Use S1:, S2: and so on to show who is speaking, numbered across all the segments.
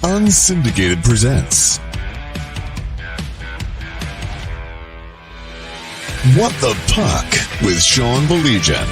S1: Unsyndicated presents What the Puck with Sean Baligian.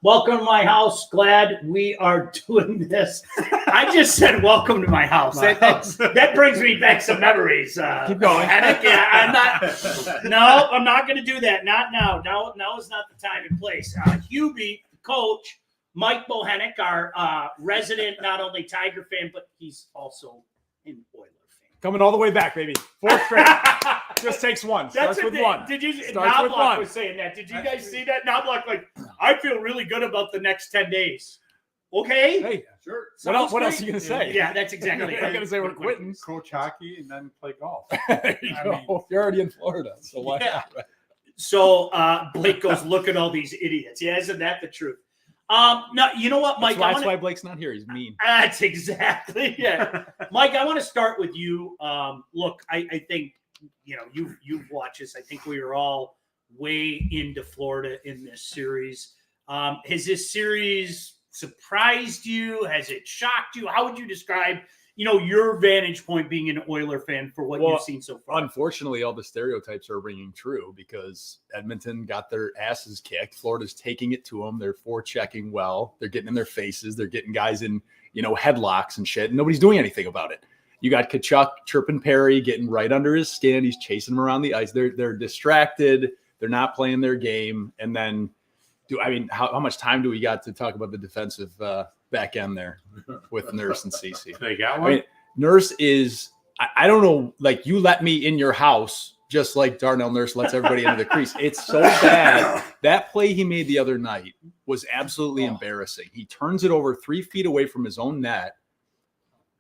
S2: Welcome to my house. Glad we are doing this. I just said welcome to my house. That brings me back some memories.
S3: Keep going.
S2: I'm not going to do that. Not now. Now is not the time and place. Hubie, coach, Mike Bohannick, our resident, not only Tiger fan, but he's also an Oiler fan.
S3: Coming all the way back, baby. 4th straight. Just takes one. Starts with one.
S2: Did you?
S3: Starts with one.
S2: Was saying that. Did you guys see that? Knobloch, I feel really good about the next 10 days. Okay.
S3: Hey,
S4: sure.
S3: What else are you going to say?
S2: Yeah, that's exactly it.
S3: I'm going to say we're quitting.
S4: Coach hockey and then play golf.
S3: There you go. You're already in Florida, so why not?
S2: So Blake goes, look at all these idiots. Yeah, isn't that the truth? No, you know what, Mike?
S3: That's why Blake's not here. He's mean.
S2: That's exactly Mike, I want to start with you. Look, I think you've watched this. I think we are all way into Florida in this series. Has this series surprised you? Has it shocked you? How would you describe, your vantage point being an Oiler fan for what you've seen so far?
S3: Unfortunately, all the stereotypes are ringing true because Edmonton got their asses kicked. Florida's taking it to them. They're forechecking well. They're getting in their faces. They're getting guys in, headlocks and shit. And nobody's doing anything about it. You got Tkachuk chirping Perry, getting right under his skin. He's chasing him around the ice. They're distracted. They're not playing their game. And then, how much time do we got to talk about the defensive back end there with Nurse and Cece?
S4: They got one.
S3: Nurse is, I don't know, you let me in your house just like Darnell Nurse lets everybody into the crease. It's so bad. That play he made the other night was absolutely embarrassing. He turns it over 3 feet away from his own net.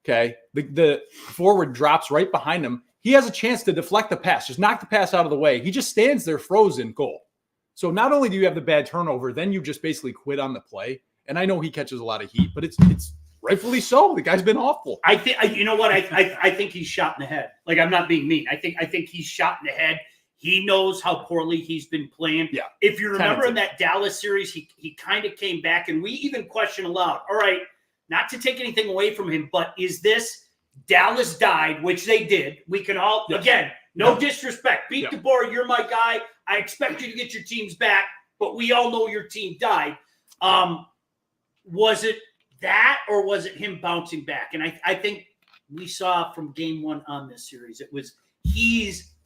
S3: Okay. The forward drops right behind him. He has a chance to deflect the pass, just knock the pass out of the way. He just stands there frozen goal. So not only do you have the bad turnover, then you just basically quit on the play. And I know he catches a lot of heat, but it's rightfully so. The guy's been awful.
S2: I think I think he's shot in the head. I'm not being mean. I think he's shot in the head. He knows how poorly he's been playing. Yeah. If you remember in that Dallas series, he kind of came back, and we even questioned aloud. All right, not to take anything away from him, but is this Dallas died, which they did. We can all, again, no disrespect. Pete DeBoer, you're my guy. I expect you to get your teams back, but we all know your team died. Was it that, or was it him bouncing back? And I think we saw from game one on this series, it was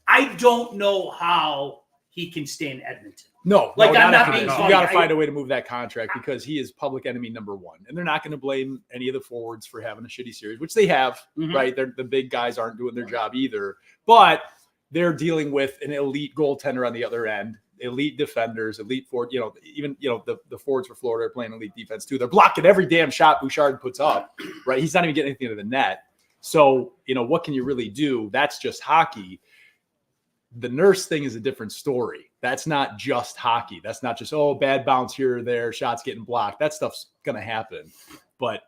S2: I don't know how he can stay in Edmonton.
S3: No,
S2: I'm not being funny.
S3: You got to find a way to move that contract because he is public enemy number one. And they're not going to blame any of the forwards for having a shitty series, which they have, right? The big guys aren't doing their job either. But they're dealing with an elite goaltender on the other end, elite defenders, elite forward. Even the forwards for Florida are playing elite defense too. They're blocking every damn shot Bouchard puts up, right? He's not even getting anything to the net. So, what can you really do? That's just hockey. The Nurse thing is a different story. That's not just hockey. That's not just, bad bounce here or there, shots getting blocked. That stuff's going to happen. But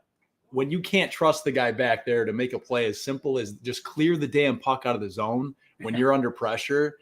S3: when you can't trust the guy back there to make a play as simple as just clear the damn puck out of the zone when you're under pressure,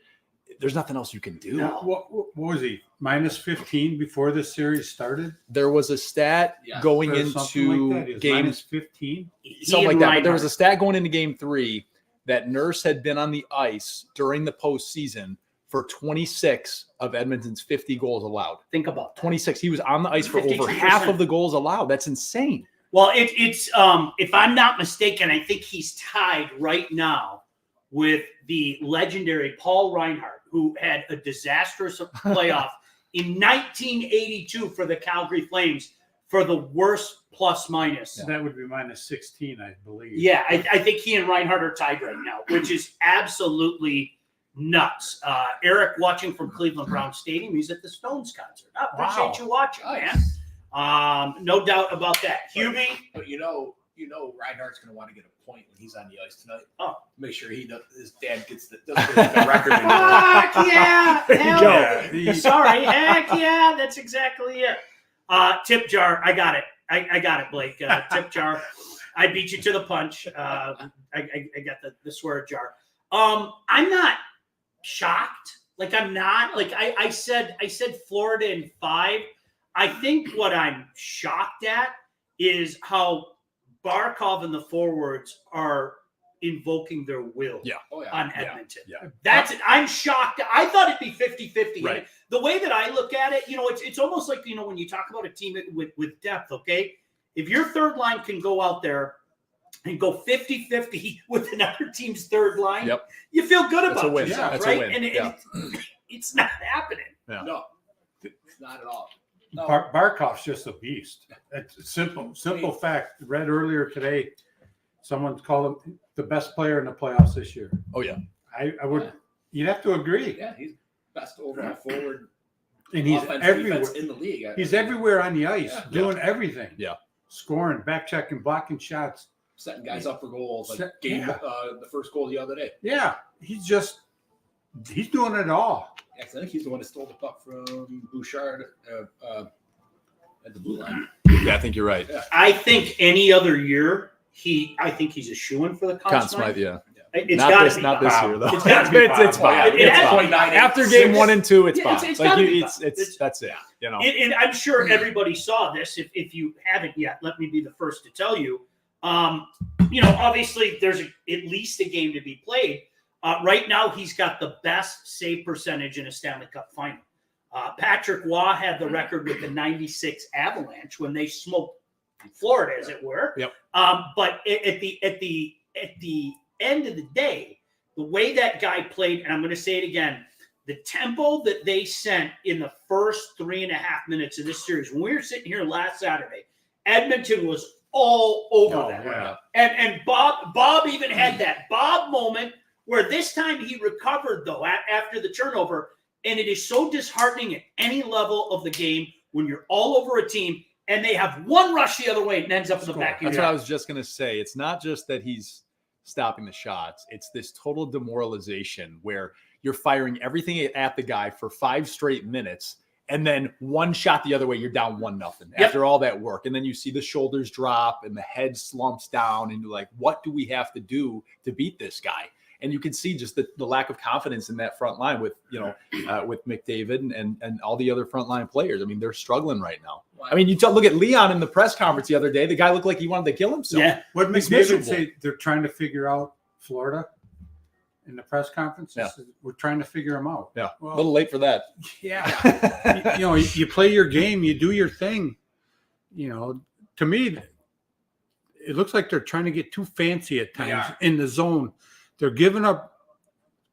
S3: there's nothing else you can do.
S4: No. What was he? Minus 15 before this series started?
S3: There was a stat going into game
S4: minus 15.
S3: Something like that. But there was a stat going into game 3 that Nurse had been on the ice during the postseason for 26 of Edmonton's 50 goals allowed.
S2: Think about that.
S3: 26. He was on the ice for over half of the goals allowed. That's insane.
S2: Well, it's if I'm not mistaken, I think he's tied right now with the legendary Paul Reinhart, who had a disastrous playoff in 1982 for the Calgary Flames for the worst plus minus.
S4: That would be minus 16, I believe.
S2: Yeah, I think he and Reinhart are tied right now, which is absolutely nuts. Eric watching from Cleveland Brown Stadium. He's at the Stones concert. I appreciate you watching, man. No doubt about that. Hubie?
S5: But you know Reinhardt's going to want to get a point when he's on the ice tonight.
S2: Oh,
S5: make sure his dad gets the record.
S2: Heck yeah! There you go. Sorry, heck yeah! That's exactly it. Tip jar. I got it. I got it, Blake. Tip jar. I beat you to the punch. I got the swear jar. I'm not shocked. Like I'm not like I said Florida in 5. I think what I'm shocked at is how Barkov and the forwards are invoking their will on Edmonton.
S3: Yeah.
S2: That's it. I'm shocked. I thought it'd be 50-50.
S3: Right.
S2: The way that I look at it, it's almost like, when you talk about a team with depth, okay? If your third line can go out there and go 50-50 with another team's third line, you feel good about yourself, right? And it's not happening.
S3: Yeah.
S5: No, it's not at all. No.
S4: Barkov's just a beast. It's simple fact. Read earlier today, someone called him the best player in the playoffs this year.
S3: Oh yeah,
S4: I would. Yeah. You'd have to agree.
S5: Yeah, he's best overall forward,
S4: and he's everywhere
S5: in the league.
S4: He's everywhere on the ice, doing everything.
S3: Yeah,
S4: scoring, back checking, blocking shots,
S5: setting guys up for goals. Like the first goal the other day.
S4: Yeah, he's doing it all.
S5: I think he's the one that stole the puck from Bouchard at the blue line.
S3: Yeah, I think you're right.
S5: Yeah.
S2: I think any other year, I think he's a shoo-in for the Conn Smythe. It's not this year though.
S3: It's got to be. It's Bob. After game 1 and 2, it's Bob. That's it.
S2: And I'm sure everybody saw this. If you haven't yet, let me be the first to tell you. Obviously there's at least a game to be played. Right now, he's got the best save percentage in a Stanley Cup final. Patrick Waugh had the record with the 96 Avalanche when they smoked Florida, as it were.
S3: Yep.
S2: But at the end of the day, the way that guy played, and I'm going to say it again, the tempo that they sent in the first 3.5 minutes of this series, when we were sitting here last Saturday, Edmonton was all over them.
S3: Yeah.
S2: And Bob even had that Bob moment where this time he recovered, though, after the turnover. And it is so disheartening at any level of the game when you're all over a team and they have one rush the other way and ends up in the back of your
S3: That's what I was just going to say. It's not just that he's stopping the shots. It's this total demoralization where you're firing everything at the guy for 5 straight minutes. And then one shot the other way, you're down 1-0 after all that work. And then you see the shoulders drop and the head slumps down. And you're like, what do we have to do to beat this guy? And you can see just the lack of confidence in that front line with McDavid and all the other frontline players. I mean, they're struggling right now. I mean, you look at Leon in the press conference the other day. The guy looked like he wanted to kill himself.
S2: Yeah.
S4: What McDavid say? They're trying to figure out Florida in the press conference.
S3: Yeah.
S4: We're trying to figure them out.
S3: Yeah,
S4: well,
S3: a little late for that.
S4: Yeah. you play your game. You do your thing. To me, it looks like they're trying to get too fancy at times in the zone. They're giving up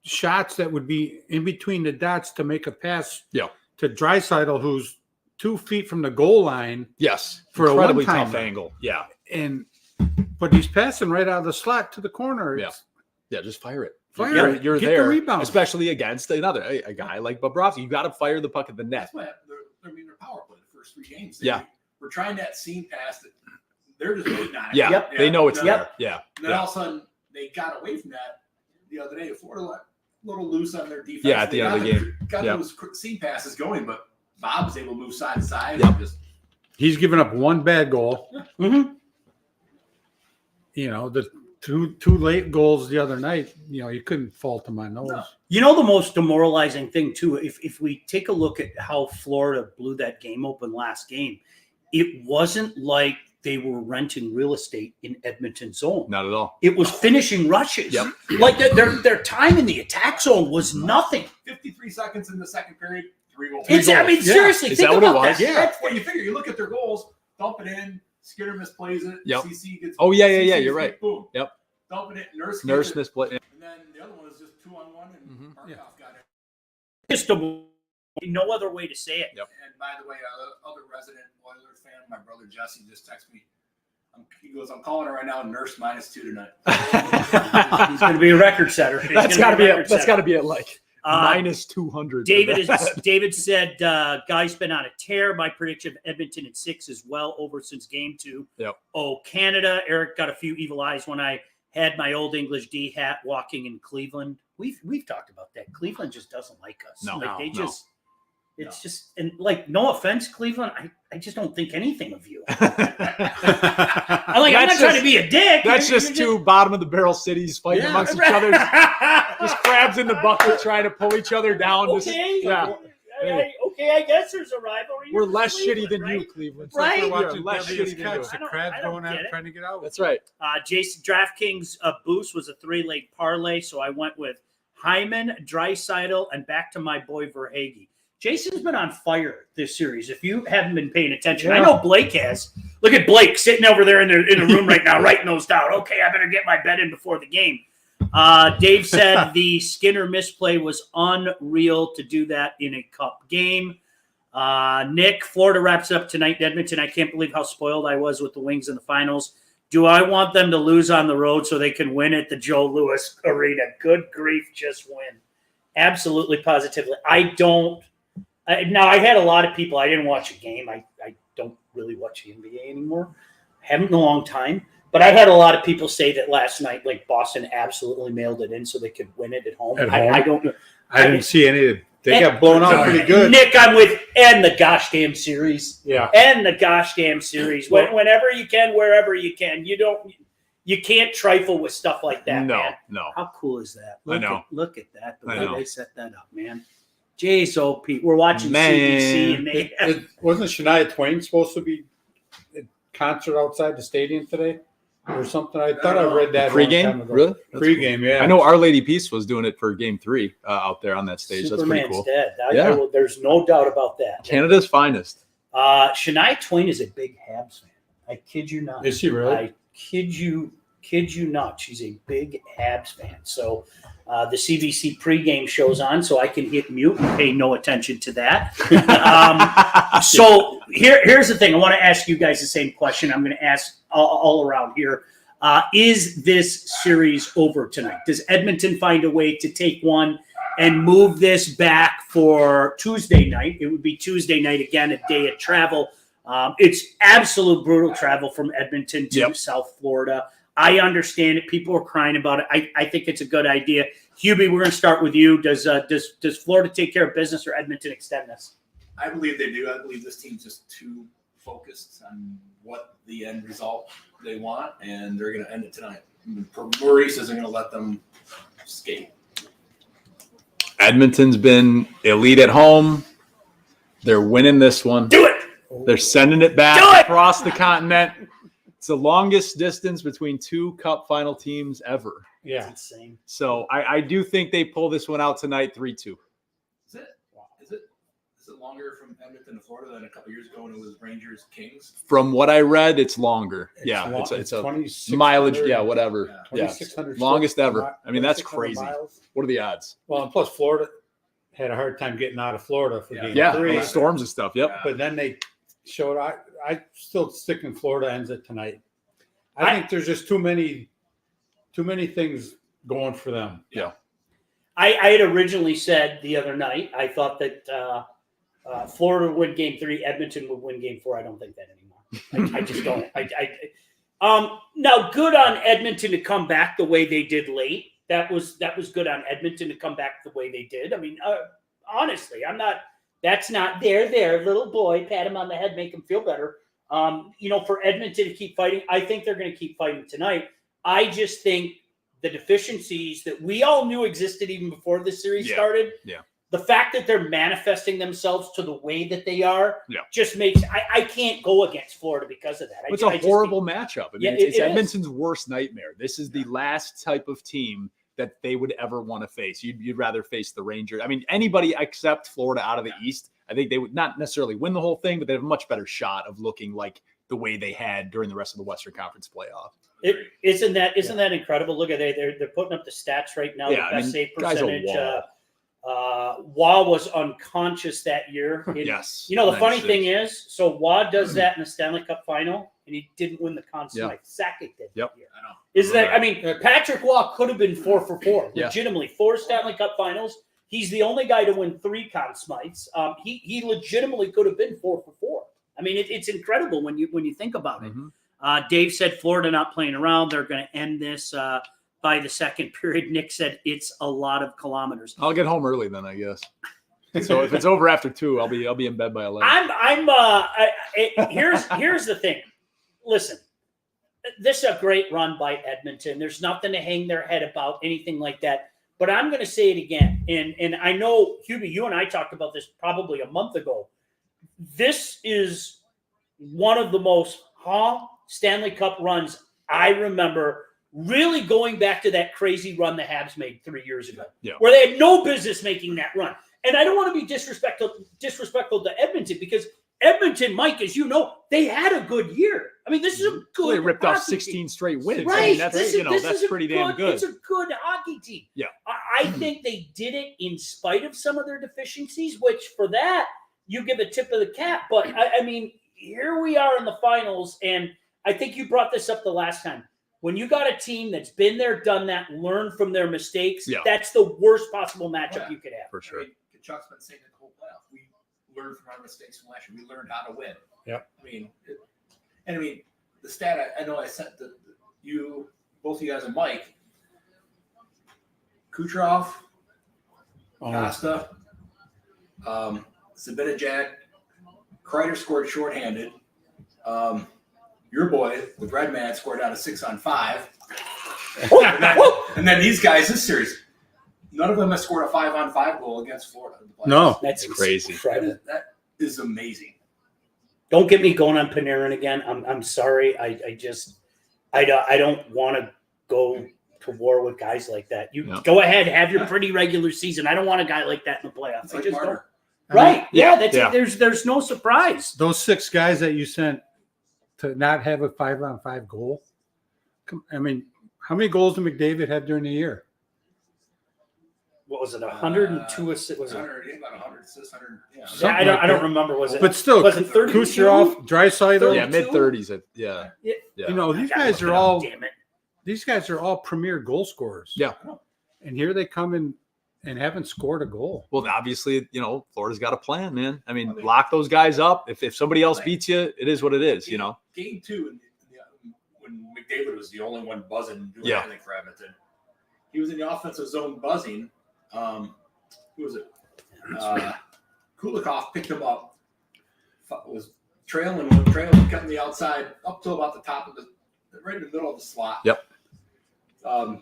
S4: shots that would be in between the dots to make a pass to Draisaitl, who's 2 feet from the goal line.
S3: Yes.
S4: For
S3: incredibly
S4: a one-timer.
S3: tough angle. Yeah.
S4: But he's passing right out of the slot to the corner.
S3: Yeah, just fire it.
S4: You're
S3: there.
S4: The rebound.
S3: Especially against a guy like Bobrovsky. You got to fire the puck at the net.
S5: That's why their power play the first 3 games. We're trying that seam pass that they're just waiting on it.
S3: Yeah. They know it's there. Yeah.
S5: And then all of a sudden they got away from that the other day. Florida a little loose on their defense.
S3: Yeah, at the end of the game.
S5: Got those seam passes going, but Bob was able to move side to side.
S3: Yep.
S4: He's given up 1 bad goal.
S2: Mm-hmm.
S4: The two late goals the other night, you couldn't fault him on those.
S2: No. The most demoralizing thing, too, if we take a look at how Florida blew that game open last game, it wasn't like they were renting real estate in Edmonton zone.
S3: Not at all.
S2: It was finishing rushes.
S3: Yep.
S2: Like their time in the attack zone was nothing.
S5: 53 seconds in the second period, 3 goals.
S2: Seriously,
S3: Is
S2: think
S3: that what it
S2: about
S3: was?
S2: that.
S5: Yeah. Well, you figure, you look at their goals, dump it in, Skinner misplays it,
S3: Yep.
S5: CC gets
S3: CC you're right.
S5: Boom.
S3: Yep.
S5: Dump it in, Nurse
S3: misplay.
S5: And then the other one is just 2-on-1 and Barkov got it.
S2: Just no other way to say it.
S3: Yep.
S5: And by the way, other resident Oilers fan, my brother Jesse, just texted me. He goes, I'm calling it right now, Nurse -2 tonight.
S2: He's going to be a record setter.
S3: That's got to be at like -200.
S2: David said, guy's been on a tear. My prediction of Edmonton at 6 is well over since game 2.
S3: Yep.
S2: Oh, Canada. Eric got a few evil eyes when I had my old English D hat walking in Cleveland. We've talked about that. Cleveland just doesn't like us.
S3: No,
S2: they It's just, and like, no offense, Cleveland, I just don't think anything of you. I'm not trying to be a dick.
S3: That's just two bottom of the barrel cities fighting amongst each other. Just crabs in the bucket trying to pull each other down.
S2: Okay.
S3: Just,
S2: I guess there's a rivalry.
S3: We're less shitty than you, Cleveland.
S2: Right.
S4: We're watching
S3: less shitty than you.
S4: the crabs going out trying to get out.
S3: That's right.
S2: Jason, DraftKings boost was a 3-leg parlay, so I went with Hyman, Draisaitl, and back to my boy Verhaeghe. Jason's been on fire this series. If you haven't been paying attention, I know Blake has. Look at Blake sitting over there in the room right now, writing those down. Okay, I better get my bet in before the game. Dave said the Skinner misplay was unreal to do that in a cup game. Nick, Florida wraps up tonight in Edmonton. I can't believe how spoiled I was with the Wings in the finals. Do I want them to lose on the road so they can win at the Joe Louis Arena? Good grief, just win. Absolutely, positively. I don't. Now, I had a lot of people. I didn't watch a game. I don't really watch the NBA anymore. I haven't in a long time. But I had a lot of people say that last night, like Boston absolutely mailed it in so they could win it at home. I don't know.
S4: I didn't see any of. They got blown out pretty good.
S2: Nick, I'm with and the gosh damn series.
S4: Yeah.
S2: And the gosh damn series. Whenever you can, wherever you can. You can't trifle with stuff like that, man.
S3: No.
S2: How cool is that? Look at that. The way they set that up, man. Jeez, oh Pete. We're watching CBC and they
S4: wasn't Shania Twain supposed to be at concert outside the stadium today? Or something. I thought I read that
S3: pre-game. Really?
S4: Pre-game, yeah.
S3: I know Our Lady Peace was doing it for Game 3 out there on that stage.
S2: Superman's
S3: That's pretty cool.
S2: Dead. There's no doubt about that.
S3: Canada's finest.
S2: Shania Twain is a big Habs fan. I kid you not.
S4: Is she really?
S2: I kid you not. She's a big Habs fan. So the CBC pregame show's on, so I can hit mute and pay no attention to that. So here's the thing. I want to ask you guys the same question. I'm going to ask all around here. Is this series over tonight? Does Edmonton find a way to take one and move this back for Tuesday night? It would be Tuesday night again, a day of travel. It's absolute brutal travel from Edmonton to South Florida. I understand it. People are crying about it. I think it's a good idea. Hubie, we're going to start with you. Does Florida take care of business or Edmonton extend this?
S5: I believe they do. I believe this team's just too focused on what the end result they want, and they're going to end it tonight. Maurice isn't going to let them skate.
S3: Edmonton's been elite at home. They're winning this one.
S2: Do it.
S3: They're sending it back across the continent. It's the longest distance between two Cup final teams ever.
S4: Yeah.
S2: That's insane.
S3: So I do think they pull this one out tonight 3-2.
S5: Is it longer from Edmonton to Florida than a couple years ago when it was Rangers Kings?
S3: From what I read, it's longer. It's a mileage. Yeah, whatever. Yeah, longest ever. I mean, that's crazy. Miles. What are the odds?
S4: Well, and plus Florida had a hard time getting out of Florida for game 3.
S3: Storms and stuff. Yep.
S4: But then they showed. I still stick in Florida ends it tonight. I think there's just too many things going for them.
S3: Yeah.
S2: I had originally said the other night, I thought that Florida would win game 3, Edmonton would win game 4. I don't think that anymore. I just don't. Now, good on Edmonton to come back the way they did late. That was good on Edmonton to come back the way they did. I mean, honestly, that's not there, little boy, pat him on the head, make him feel better. For Edmonton to keep fighting, I think they're going to keep fighting tonight. I just think the deficiencies that we all knew existed even before the series started.
S3: Yeah.
S2: The fact that they're manifesting themselves to the way that they are just makes I can't go against Florida because of that.
S3: It's a horrible matchup. I mean, it's Edmonton's worst nightmare. This is the last type of team that they would ever want to face. You'd rather face the Rangers. I mean, anybody except Florida out of the East, I think they would not necessarily win the whole thing, but they have a much better shot of looking like the way they had during the rest of the Western Conference playoff.
S2: Isn't that incredible? Look at they're putting up the stats right now.
S3: Yeah,
S2: the best save percentage. Waugh was unconscious that year.
S3: Yes.
S2: The funny thing is, so Waugh does that in the Stanley Cup final, and he didn't win the Conn Smythe. Sakic did.
S3: Yep.
S5: I know.
S2: Isn't that? I mean, Patrick Waugh could have been 4 for 4.
S3: Yeah.
S2: Legitimately, 4 Stanley Cup finals. He's the only guy to win 3 Conn Smythes. He legitimately could have been 4 for 4. I mean, it's incredible when you think about it.
S3: Mm-hmm.
S2: Dave said Florida not playing around. They're going to end this by the second period. Nick said it's a lot of kilometers.
S3: I'll get home early then, I guess. So if it's over after 2, I'll be in bed by 11.
S2: Here's the thing. Listen, this is a great run by Edmonton. There's nothing to hang their head about, anything like that. But I'm going to say it again. And I know, Hubie, you and I talked about this probably a month ago. This is one of the most Stanley Cup runs I remember, really going back to that crazy run the Habs made 3 years ago, where they had no business making that run. And I don't want to be disrespectful to Edmonton, because Edmonton, Mike, as you know, they had a good year. I mean, this is a good.
S3: They ripped off 16 straight wins.
S2: Right.
S3: I mean, that's pretty damn good.
S2: It's a good hockey team.
S3: Yeah.
S2: I think they did it in spite of some of their deficiencies, which for that, you give a tip of the cap. But, I mean, here we are in the finals, and I think you brought this up the last time. When you got a team that's been there, done that, learned from their mistakes, that's the worst possible matchup you could have.
S3: For sure.
S5: I mean, Chuck's been saying it the whole playoff. We learned from our mistakes from last year. We learned how to win.
S4: Yep.
S5: I mean, the stat I know I sent both you guys and Mike, Kucherov, Costa, Zibanejad, Kreider scored shorthanded. Your boy, the Red Man, scored out of 6-on-5. and then these guys, this series, none of them have scored a 5-on-5 goal against Florida.
S4: No,
S2: that's
S3: crazy.
S5: That is amazing.
S2: Don't get me going on Panarin again. I'm sorry. I don't want to go to war with guys like that. Go ahead, have your pretty regular season. I don't want a guy like that in the playoffs.
S5: Like Marner.
S2: Right? There's no surprise.
S4: Those 6 guys that you sent to not have a 5-on-5 goal. I mean, how many goals did McDavid have during the year?
S2: What was it? 102 assists? Was it?
S5: About 100 assists. 100.
S2: I don't remember. Was it?
S4: But still,
S2: was it 32?
S4: Kucherov, Draisaitl.
S3: Yeah, mid-30s. Yeah.
S4: You know, these guys are all. These guys are all premier goal scorers.
S3: Yeah.
S4: And here they come in and haven't scored a goal.
S3: Well, obviously, Florida's got a plan, man. I mean, lock those guys up. If somebody else beats you, it is what it is,
S5: Game 2, when McDavid was the only one buzzing, doing anything for Edmonton, he was in the offensive zone buzzing. Who was it? Kulikov picked him up. Was trailing, cutting the outside up to about the top of right in the middle of the slot.
S3: Yep.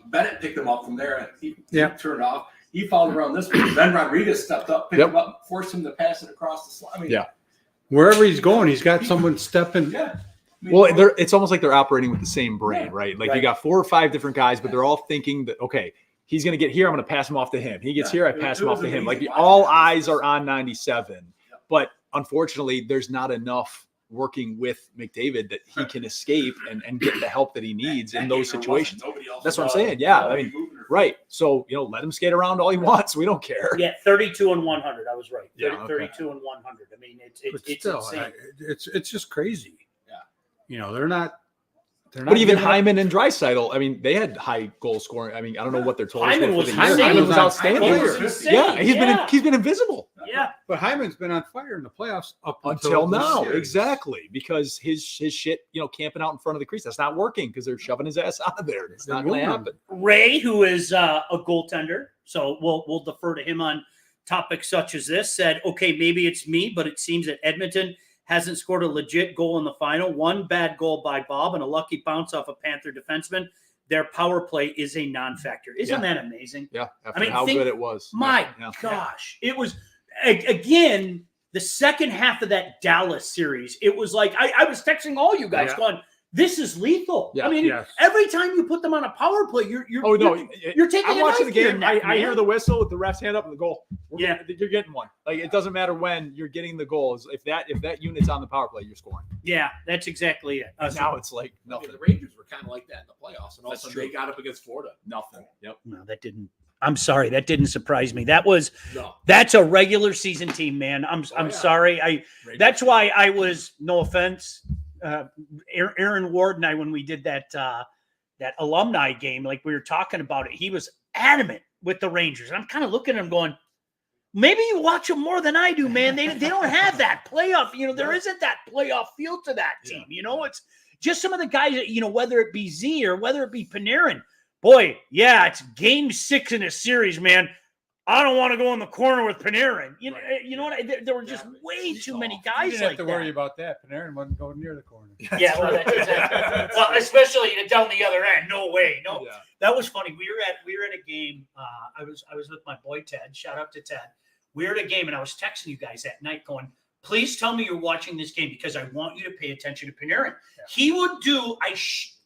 S5: Bennett picked him up from there. He turned off. He followed around this way. Then Rodriguez stepped up, picked him up, forced him to pass it across the slot. I mean,
S4: wherever he's going, he's got someone stepping.
S5: Yeah.
S3: Well, it's almost like they're operating with the same brain, right? Like you got 4 or 5 different guys, but they're all thinking that, okay, he's going to get here, I'm going to pass him off to him. He gets here, I pass him off to him. Like all eyes are on 97. But unfortunately, there's not enough working with McDavid that he can escape and get the help that he needs in those situations. That's what I'm saying. Yeah. I mean, right. So, let him skate around all he wants. We don't care.
S2: Yeah, 32 and 100. I was right. 32 and 100. I mean, it's
S4: still,
S2: insane.
S4: It's just crazy. Yeah. They're not.
S3: But even Hyman and Draisaitl, I mean, they had high goal scoring. I mean, I don't know what their totals
S2: Hyman
S3: were
S2: was
S3: for the year. Hyman was outstanding. He's been invisible.
S2: Yeah.
S4: But Hyman's been on fire in the playoffs up
S3: until now. Exactly. Because his shit, camping out in front of the crease, that's not working because they're shoving his ass out of there. It's not going to happen.
S2: Ray, who is a goaltender, so we'll defer to him on topics such as this, said, okay, maybe it's me, but it seems that Edmonton hasn't scored a legit goal in the final. One bad goal by Bob and a lucky bounce off a Panther defenseman. Their power play is a non-factor. Isn't that amazing?
S3: Yeah. How good it was.
S2: My gosh. It was, again, the second half of that Dallas series, it was like, I was texting all you guys going, this is lethal.
S3: Yeah.
S2: I mean, every time you put them on a power play, you're taking
S3: I'm watching the game.
S2: Neck,
S3: I hear the whistle with the ref's hand up and the goal.
S2: You're
S3: getting one. Like it doesn't matter when you're getting the goals. If that unit's on the power play, you're scoring.
S2: Yeah, that's exactly it.
S3: Now it's like nothing.
S5: The Rangers were kind of like that in the playoffs, and all of a sudden they got up against Florida.
S3: Nothing. Yep.
S2: No, that didn't. I'm sorry, that didn't surprise me. That's a regular season team, man. I'm sorry. That's why I was, no offense, Aaron Ward and I, when we did that alumni game, like we were talking about it, he was adamant with the Rangers. And I'm kind of looking at him going, maybe you watch them more than I do, man. They don't have that playoff. There isn't that playoff feel to that team. It's just some of the guys that, whether it be Z or whether it be Panarin. Boy, it's game 6 in a series, man. I don't want to go in the corner with Panarin. You know what? There were just way too many guys
S4: You didn't
S2: like
S4: have to worry about that. Panarin wasn't going near the corner.
S2: Yeah, well, that's exactly. Well, especially down the other end. No way. No, that was funny. We were at a game. I was with my boy Ted. Shout out to Ted. We were at a game, and I was texting you guys that night, going, "Please tell me you're watching this game because I want you to pay attention to Panarin." Yeah. He would do.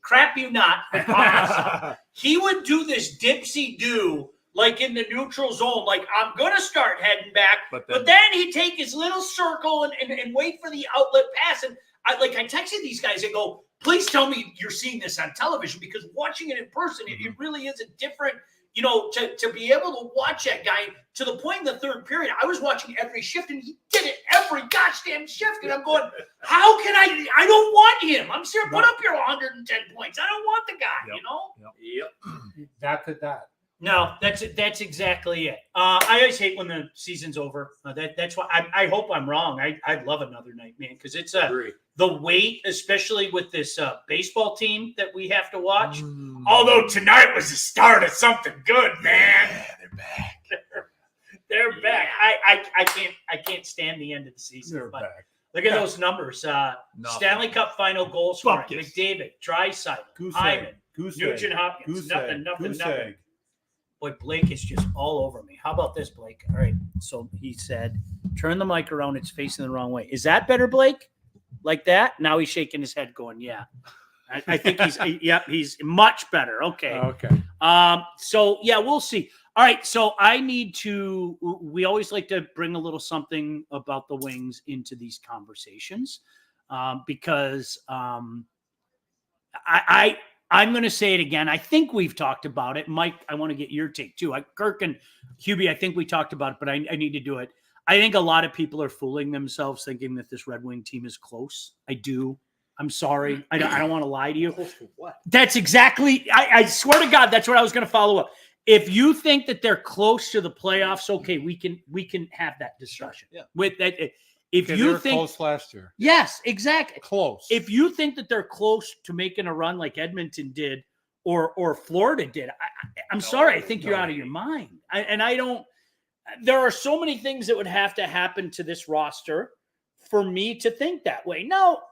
S2: Crap you not. I promise. He would do this dipsy do. Like in the neutral zone, like I'm going to start heading back. But then he'd take his little circle and wait for the outlet pass. And I texted these guys and go, please tell me you're seeing this on television because watching it in person, it really is a different, to be able to watch that guy to the point in the third period. I was watching every shift and he did it every goddamn shift. And I'm going, how can I don't want him. I'm sure put up your 110 points. I don't want the guy,
S5: Yep.
S4: That's it.
S2: No, that's exactly it. I always hate when the season's over. That's why I hope I'm wrong. I'd love another night, man, because it's the wait, especially with this baseball team that we have to watch. Although tonight was the start of something good, man.
S3: Yeah, they're back.
S2: They're back. I can't stand the end of the season.
S4: They're back.
S2: Look at those numbers. Stanley Cup final goal scoring. McDavid, Draisaitl, Hyman, Nugent Hopkins. Nothing. Boy, Blake is just all over me. How about this, Blake? All right. So he said, turn the mic around. It's facing the wrong way. Is that better, Blake? Like that? Now he's shaking his head going, yeah. I think he's much better. Okay. So, yeah, we'll see. All right. So we always like to bring a little something about the Wings into these conversations because I'm going to say it again. I think we've talked about it. Mike, I want to get your take too. Kirk and Hubie, I think we talked about it, but I need to do it. I think a lot of people are fooling themselves thinking that this Red Wing team is close. I do. I'm sorry. I don't want to lie to you.
S5: Close to what?
S2: That's exactly, I swear to God, that's what I was going to follow up. If you think that they're close to the playoffs, okay, we can have that discussion.
S3: Yeah.
S2: With that. If you think
S4: close last year,
S2: yes, exactly
S4: close.
S2: If you think that they're close to making a run like Edmonton did or Florida did, I'm sorry. I think you're out of your mind. I don't. There are so many things that would have to happen to this roster for me to think that way. Now,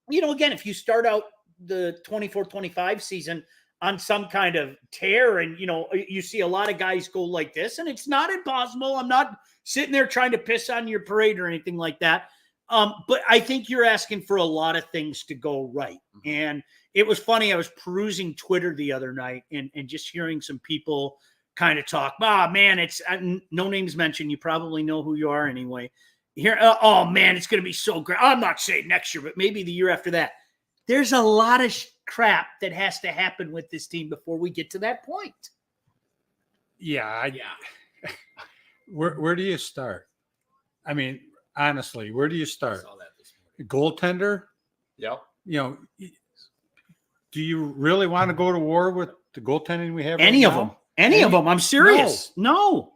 S2: again, if you start out the 24-25 season on some kind of tear and, you see a lot of guys go like this, and it's not impossible. I'm not sitting there trying to piss on your parade or anything like that. But I think you're asking for a lot of things to go right. And it was funny. I was perusing Twitter the other night and just hearing some people kind of talk. Man, it's no names mentioned. You probably know who you are anyway. Here, oh man, it's going to be so great. I'm not saying next year, but maybe the year after that. There's a lot of crap that has to happen with this team before we get to that point.
S4: Yeah. Where do you start? I mean, honestly, where do you start?
S5: I saw that this morning.
S4: Goaltender?
S3: Yep.
S4: Do you really want to go to war with the goaltending we have?
S2: Any of them? Any of them? I'm serious. No.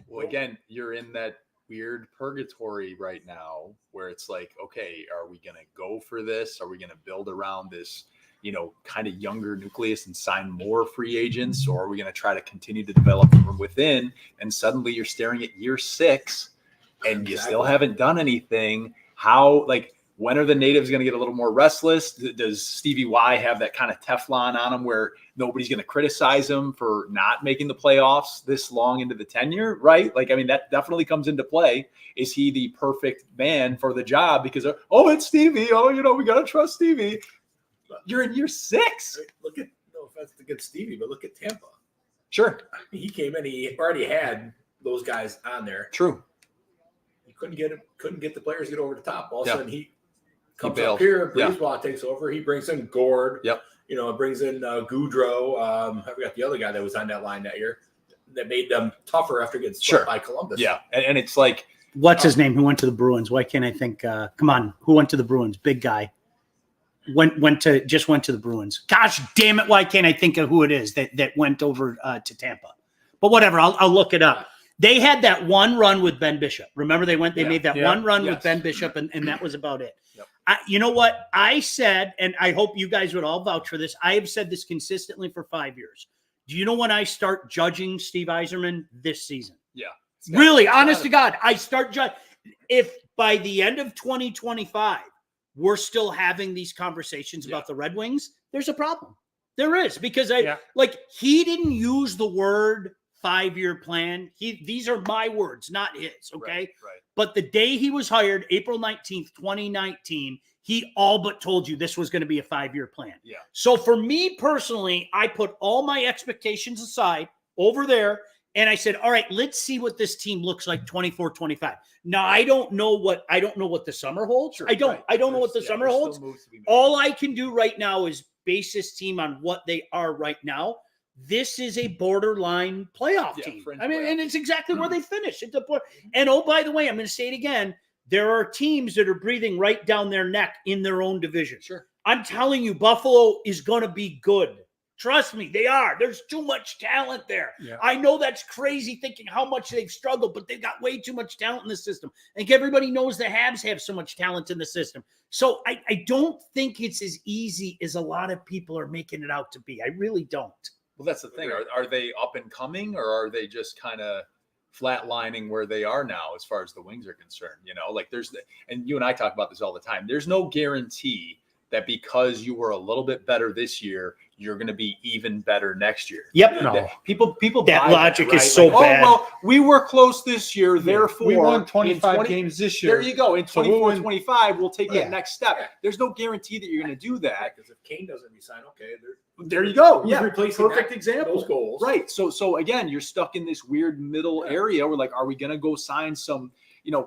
S3: Well, again, you're in that weird purgatory right now where it's like, okay, are we going to go for this? Are we going to build around this, kind of younger nucleus and sign more free agents? Or are we going to try to continue to develop from within? And suddenly you're staring at year 6 and you still haven't done anything. When are the natives going to get a little more restless? Does Stevie Y have that kind of Teflon on him where nobody's going to criticize him for not making the playoffs this long into the tenure, right? That definitely comes into play. Is he the perfect man for the job? Because, it's Stevie. We got to trust Stevie. You're in year 6.
S5: Look at, no offense against Stevie, but look at Tampa.
S3: Sure.
S5: He came in, he already had those guys on there.
S3: True.
S5: He couldn't get the players to get over the top. All of a sudden he comes
S3: bailed.
S5: up here, Brisebois takes over. He brings in Gord.
S3: Yep.
S5: Brings in Goudreau. I forgot the other guy that was on that line that year that made them tougher after getting swept by Columbus.
S3: Yeah. And it's like,
S2: what's his name? Who went to the Bruins? Why can't I think? Come on. Who went to the Bruins? Big guy. Went to the Bruins. Gosh damn it. Why can't I think of who it is that went over to Tampa? But whatever. I'll look it up. They had that one run with Ben Bishop. Remember they made that one run with Ben Bishop and that was about it.
S3: Yep.
S2: You know what I said, and I hope you guys would all vouch for this. I have said this consistently for 5 years. Do you know when I start judging Steve Yzerman? This season.
S3: Yeah.
S2: Really, honest to God, I start judging. If by the end of 2025, we're still having these conversations about the Red Wings, there's a problem. There is, because he didn't use the word 5-year plan. These are my words, not his. Okay.
S3: Right.
S2: But the day he was hired, April 19th, 2019, he all but told you this was going to be a 5-year plan.
S3: Yeah.
S2: So for me personally, I put all my expectations aside over there, and I said, all right, let's see what this team looks like 24-25. Now, I don't know what the summer holds.
S3: Sure,
S2: I don't know what the summer holds. All I can do right now is base this team on what they are right now. This is a borderline playoff team. I mean, and it's exactly where they finish. At the point. And oh, by the way, I'm going to say it again. There are teams that are breathing right down their neck in their own division.
S3: Sure.
S2: I'm telling you, Buffalo is going to be good. Trust me, they are. There's too much talent there.
S4: Yeah.
S2: I know that's crazy thinking how much they've struggled, but they've got way too much talent in the system. I think everybody knows the Habs have so much talent in the system. So I don't think it's as easy as a lot of people are making it out to be. I really don't.
S3: Well, that's the thing. Are they up and coming, or are they just kind of flatlining where they are now as far as the Wings are concerned? Like and you and I talk about this all the time. There's no guarantee that because you were a little bit better this year, you're going to be even better next year.
S2: Yep.
S3: No. People.
S2: That logic
S3: right?
S2: is so bad.
S3: Oh, well, we were close this year. Therefore,
S4: we won 25 games this year.
S3: There you go. In 24-25, we'll take that next step.
S5: Yeah.
S3: There's no guarantee that you're going to do that.
S5: Because if Kane doesn't resign, okay,
S3: There you go.
S5: Who's
S3: Yeah,
S5: replacing
S3: perfect
S5: that?
S3: example.
S5: Those goals.
S3: Right. So again, you're stuck in this weird middle area where, like, are we going to go sign some,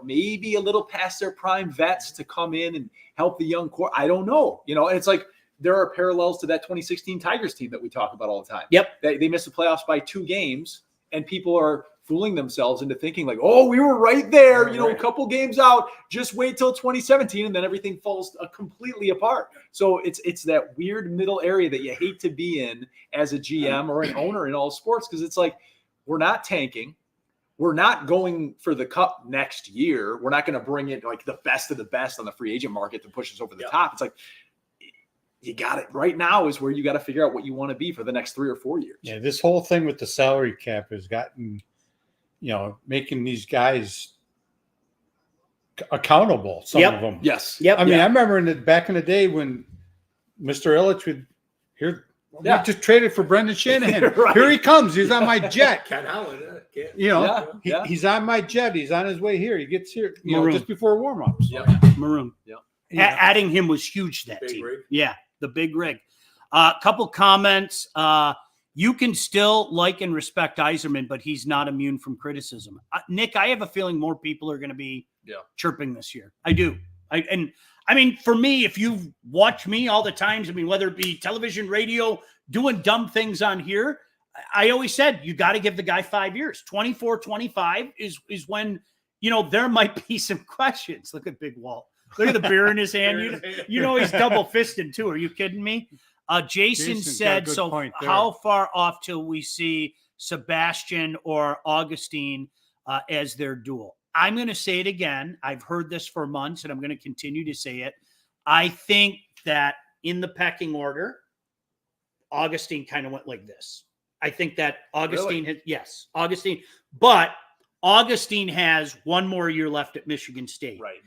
S3: maybe a little past their prime vets to come in and help the young core? I don't know. And it's like there are parallels to that 2016 Tigers team that we talk about all the time.
S2: Yep.
S3: They missed the playoffs by 2 games, and people are fooling themselves into thinking like, oh, we were right there, a couple games out, just wait till 2017, and then everything falls completely apart. So it's that weird middle area that you hate to be in as a GM or an owner in all sports, because it's like, we're not tanking. We're not going for the cup next year. We're not going to bring in like the best of the best on the free agent market to push us over the top. It's like, you got it. Right now is where you got to figure out what you want to be for the next 3 or 4 years.
S4: Yeah, this whole thing with the salary cap has gotten, making these guys accountable. Some of them.
S3: Yes.
S4: Yep. I mean, I remember back in the day when Mr. Ilitch would we just traded for Brendan Shanahan.
S3: Right.
S4: Here he comes. He's on my jet.
S5: Ken Allen.
S4: He's on my jet. He's on his way here. He gets here,
S2: Maroon.
S4: just before warm-ups.
S3: Yeah.
S2: Maroon.
S3: Yeah.
S2: Adding him was huge to that
S5: Big
S2: team.
S5: rig.
S2: Yeah, the big rig. Couple comments. You can still like and respect Yzerman, but he's not immune from criticism. Nick, I have a feeling more people are going to be chirping this year. I do. I mean, for me, if you've watched me all the times, whether it be television, radio, doing dumb things on here, I always said, you got to give the guy 5 years. 24-25 is when, there might be some questions. Look at Big Walt. Look at the beer in his hand. He's double fisted too. Are you kidding me? Jason said, so how far off till we see Sebastian or Augustine as their duel? I'm going to say it again. I've heard this for months, and I'm going to continue to say it. I think that in the pecking order, Augustine kind of went like this. I think that Augustine Augustine, but Augustine has one more year left at Michigan State.
S3: Right.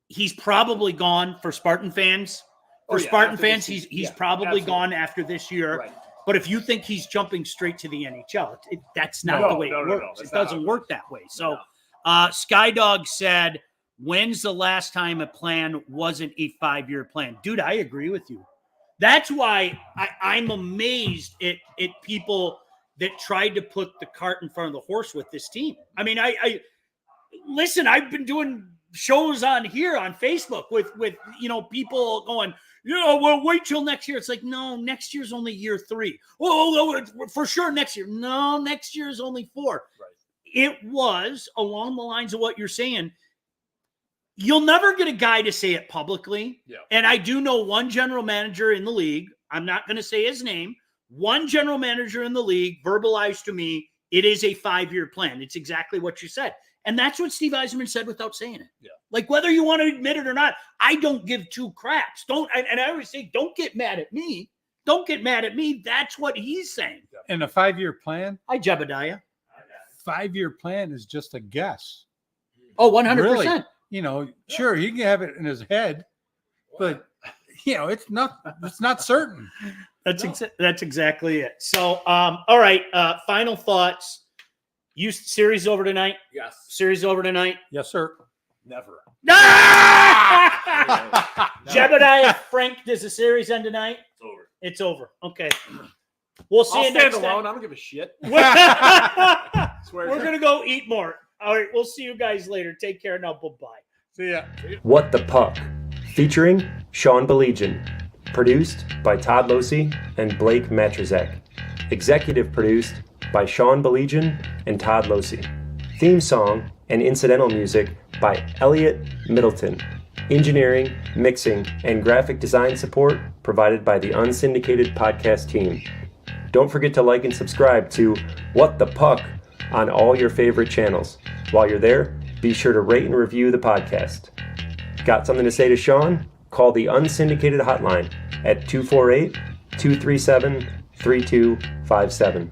S2: He's probably gone for Spartan fans. He's probably gone after this year.
S3: Right.
S2: But if you think he's jumping straight to the NHL, that's not the way it works. It doesn't work that way. So Skydog said, when's the last time a plan wasn't a 5-year plan? Dude, I agree with you. That's why I'm amazed at people that tried to put the cart in front of the horse with this team. I mean, I listen, I've been doing shows on here on Facebook with people going, well, wait till next year. It's like, no, next year's only year 3. Oh, for sure next year. No, next year is only 4. Right. It was along the lines of what you're saying. You'll never get a guy to say it publicly. Yeah. And I do know one general manager in the league. I'm not going to say his name. One general manager in the league verbalized to me, it is a 5-year plan. It's exactly what you said. And that's what Steve Yzerman said without saying it. Yeah. Like, whether you want to admit it or not, I don't give 2 craps. And I always say, don't get mad at me. Don't get mad at me. That's what he's saying.
S4: And a 5-year plan,
S2: Hi, Jebediah.
S4: 5-year plan is just a guess.
S2: Oh, 100%.
S4: Really? You know, sure, he can have it in his head, but you know, it's not certain.
S2: That's exactly it. So, all right. Final thoughts. You series over tonight?
S5: Yes.
S2: Series over tonight?
S4: Yes, sir.
S3: Never.
S2: Jebediah, Frank, does the series end tonight?
S5: It's over.
S2: It's over. Okay. We'll see
S3: I'll
S2: you
S3: stand
S2: next
S3: alone.
S2: time.
S3: I don't give a shit.
S2: We're going to go eat more. All right. We'll see you guys later. Take care now. Bye-bye.
S4: See ya.
S6: What the Puck, featuring Sean Belegian. Produced by Todd Losey and Blake Matrazek. Executive produced by Sean Belegian and Todd Losey. Theme song and incidental music by Elliot Middleton. Engineering, mixing, and graphic design support provided by the Unsyndicated Podcast team. Don't forget to like and subscribe to What the Puck on all your favorite channels. While you're there, be sure to rate and review the podcast. Got something to say to Sean? Call the Unsyndicated hotline at 248-237-3257.